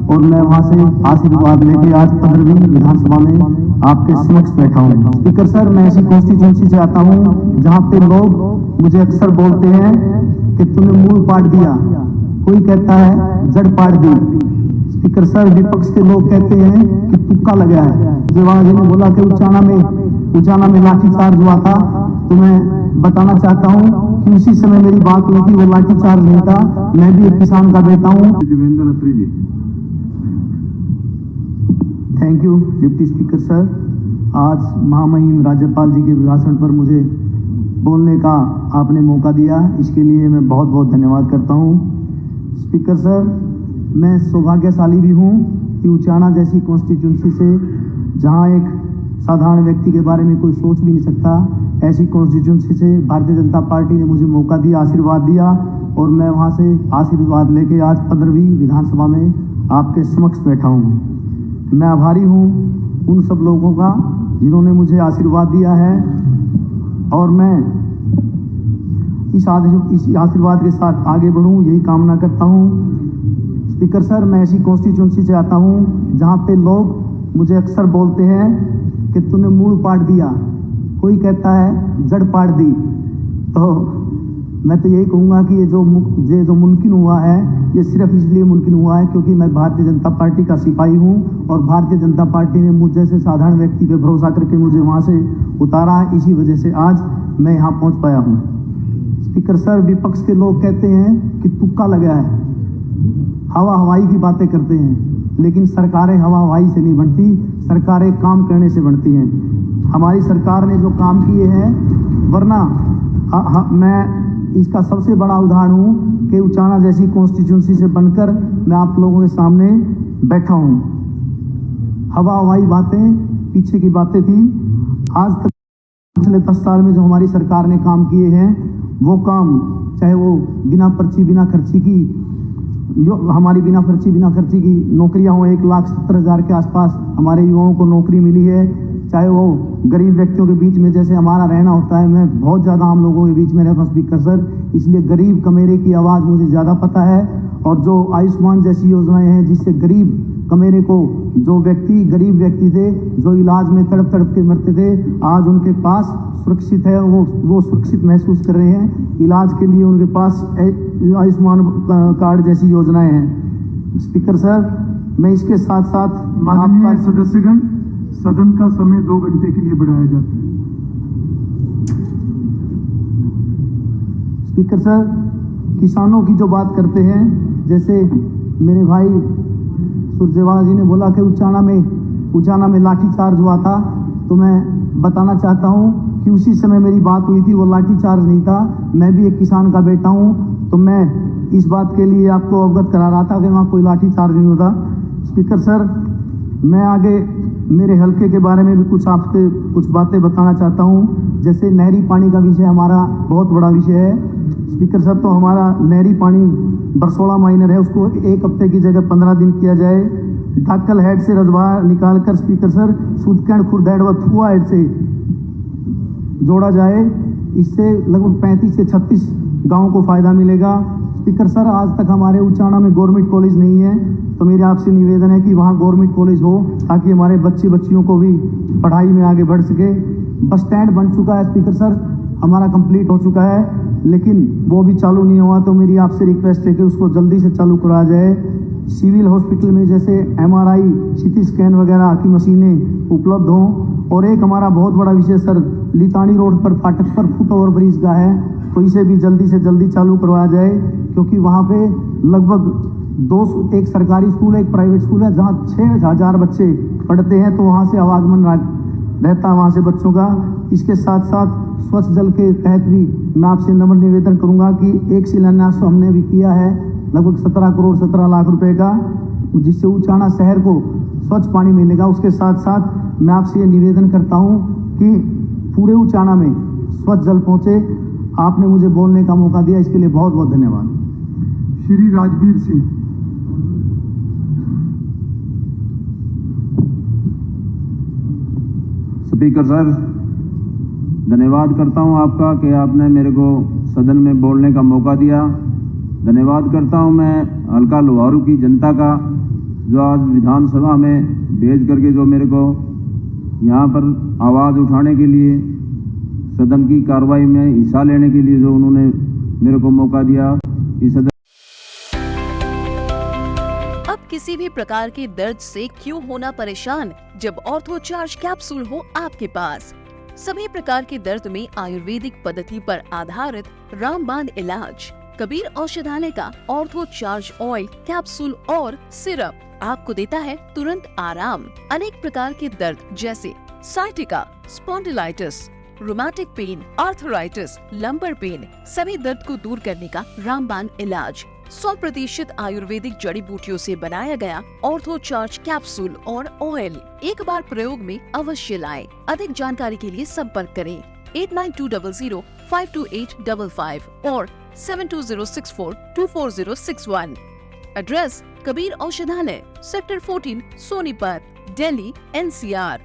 और मैं वहां से आशीर्वाद लेके आज 15वीं विधानसभा में आपके समक्ष बैठा हूँ। स्पीकर सर, मैं ऐसी कॉन्स्टिट्यूंसी से आता हूँ जहाँ पे लोग मुझे अक्सर बोलते हैं कि तूने मूल पाट दिया, कोई कहता है जड़ पाट दी। स्पीकर सर, विपक्ष के लोग कहते हैं कि तुक्का लगा है। जवान जी ने बोला कि उचाना में लाठीचार्ज हुआ था, तो मैं बताना चाहता हूं कि उसी समय मेरी बात हुई थी, वो लाठीचार्ज नहीं था। मैं भी एक किसान का बेटा हूं। Devendra Atri ji. Thank you deputy speaker sir. आज महामहिम राज्यपाल जी के भाषण पर मुझे बोलने का आपने मौका दिया, इसके लिए मैं बहुत बहुत धन्यवाद करता हूं। स्पीकर सर, मैं सौभाग्यशाली भी हूं कि उचाना जैसी कॉन्स्टिट्यूंसी से, जहां एक साधारण व्यक्ति के बारे में कोई सोच भी नहीं सकता, ऐसी कॉन्स्टिट्यूंसी से भारतीय जनता पार्टी ने मुझे मौका दिया, आशीर्वाद दिया, और मैं वहां से आशीर्वाद लेके आज 15वीं विधानसभा में आपके समक्ष बैठा हूं। मैं आभारी हूं उन सब लोगों का जिन्होंने मुझे आशीर्वाद दिया है, और मैं इस आशीर्वाद के साथ आगे बढ़ूं, यही कामना करता हूं। स्पीकर सर, मैं ऐसी कॉन्स्टिट्यूंसी से आता हूं जहां पे लोग मुझे अक्सर बोलते हैं कि तूने मूल पाट दिया, कोई कहता है जड़ पाट दी। तो मैं तो यही कहूंगा कि ये जो मुमकिन हुआ है, ये सिर्फ इसलिए मुमकिन हुआ है क्योंकि मैं भारतीय जनता पार्टी का सिपाही हूं, और भारतीय जनता पार्टी ने मुझ जैसे साधारण व्यक्ति पे भरोसा करके मुझे वहां से उतारा। इसी वजह से आज मैं यहाँ पहुंच पाया हूँ। स्पीकर सर, विपक्ष के लोग कहते हैं कि तुक्का लगा है, हवा हवाई की बातें करते हैं, लेकिन सरकारें हवा हवाई से नहीं बनती, सरकारें काम करने से बनती हैं। हमारी सरकार ने जो काम किए हैं, वरना मैं इसका सबसे बड़ा उदाहरण हूं कि उचाना जैसी कॉन्स्टिट्यूंसी से बनकर मैं आप लोगों के सामने बैठा हूं। हवा हवाई बातें पीछे की बातें थी। आज तक पिछले 10 साल में जो हमारी सरकार ने काम किए हैं, वो काम, चाहे वो बिना पर्ची बिना खर्ची की, हमारी बिना खर्ची की नौकरियां हो, 1,70,000 के आसपास हमारे युवाओं को नौकरी मिली है, चाहे वो गरीब व्यक्तियों के बीच में जैसे हमारा रहना होता है, मैं बहुत ज़्यादा आम लोगों के बीच में रहता हूँ स्पीकर सर, इसलिए गरीब कमेरे की आवाज़ मुझे ज़्यादा पता है। और जो आयुष्मान जैसी योजनाएं हैं, जिससे गरीब कमेरे को, जो व्यक्ति गरीब व्यक्ति थे, जो इलाज में तड़प तड़प के मरते थे, आज उनके पास सुरक्षित है, वो सुरक्षित महसूस कर रहे हैं। इलाज के लिए उनके पास आयुष्मान कार्ड जैसी योजनाएं हैं। स्पीकर सर, मैं इसके साथ साथ माननीय सदस्यगण, सदन का समय 2 घंटे के लिए बढ़ाया जाता है। स्पीकर सर, किसानों की जो बात करते हैं, जैसे मेरे भाई सुरजेवाला जी ने बोला कि उचाना में लाठीचार्ज हुआ था, तो मैं बताना चाहता हूं कि उसी समय मेरी बात हुई थी, वो लाठीचार्ज नहीं था। मैं भी एक किसान का बेटा हूं, तो मैं इस बात के लिए आपको अवगत करा रहा था कि वहाँ कोई लाठीचार्ज नहीं होता। स्पीकर सर, मैं आगे मेरे हल्के के बारे में भी कुछ बातें बताना चाहता हूँ। जैसे नहरी पानी का विषय हमारा बहुत बड़ा विषय है स्पीकर सर। तो हमारा नहरी पानी बरसोड़ा माइनर है, उसको 1 हफ्ते की जगह 15 दिन किया जाए। ढाकल हेड से रजवा निकालकर स्पीकर सर सुदकैंड खुर्दैड व थुआ हेड से जोड़ा जाए। इससे लगभग 35 से 36 गाँव को फायदा मिलेगा। स्पीकर सर, आज तक हमारे उचाना में गवर्नमेंट कॉलेज नहीं है, तो मेरे आपसे निवेदन है कि वहाँ गवर्नमेंट कॉलेज हो, ताकि हमारे बच्चियों को भी पढ़ाई में आगे बढ़ सके। बस स्टैंड बन चुका है स्पीकर सर, हमारा कंप्लीट हो चुका है, लेकिन वो भी चालू नहीं हुआ, तो मेरी आपसे रिक्वेस्ट है कि उसको जल्दी से चालू कराया जाए। सिविल हॉस्पिटल में जैसे MRI, CT स्कैन वगैरह की मशीनें उपलब्ध हों। और एक हमारा बहुत बड़ा विषय सर, लितानी रोड पर फाटक पर फुट ओवर ब्रिज का है, तो इसे भी जल्दी से जल्दी चालू करवाया जाए, क्योंकि वहाँ पे लगभग एक सरकारी स्कूल है, एक प्राइवेट स्कूल है, जहाँ 6,000 बच्चे पढ़ते हैं, तो वहाँ से आवागमन रहता है वहाँ से बच्चों का। इसके साथ साथ स्वच्छ जल के तहत भी मैं आपसे नम्र निवेदन करूँगा कि एक शिलान्यास हमने भी किया है, लगभग 17 करोड़ 17 लाख रुपए का, जिससे उचाना शहर को स्वच्छ पानी मिलेगा। उसके साथ साथ मैं आपसे ये निवेदन करता हूँ कि पूरे उचाना में स्वच्छ जल पहुँचे। आपने मुझे बोलने का मौका दिया, इसके लिए बहुत बहुत धन्यवाद। श्री राजवीर सिंह। स्पीकर सर, धन्यवाद करता हूं आपका कि आपने मेरे को सदन में बोलने का मौका दिया। धन्यवाद करता हूं मैं हल्का लोहारू की जनता का जो आज विधानसभा में भेज करके जो मेरे को यहाँ पर आवाज़ उठाने के लिए, सदन की कार्रवाई में हिस्सा लेने के लिए जो उन्होंने मेरे को मौका दिया, इस सदन अब किसी भी प्रकार के दर्द से क्यों होना परेशान, जब ऑर्थो चार्ज कैप्सूल हो आपके पास। सभी प्रकार के दर्द में आयुर्वेदिक पद्धति पर आधारित रामबाण इलाज। कबीर औषधालय का ऑर्थो चार्ज ऑयल, कैप्सूल और सिरप आपको देता है तुरंत आराम। अनेक प्रकार के दर्द जैसे sciatica, spondylitis, rheumatic pain, arthritis, lumbar pain, सभी दर्द को दूर करने का रामबाण इलाज। 100% आयुर्वेदिक जड़ी बूटियों से बनाया गया ऑर्थो चार्ज कैप्सूल और ऑयल एक बार प्रयोग में अवश्य लाएं। अधिक जानकारी के लिए संपर्क करें 8920528555 और 7206424061। एड्रेस कबीर औषधालय, सेक्टर 14, सोनीपत, दिल्ली, NCR।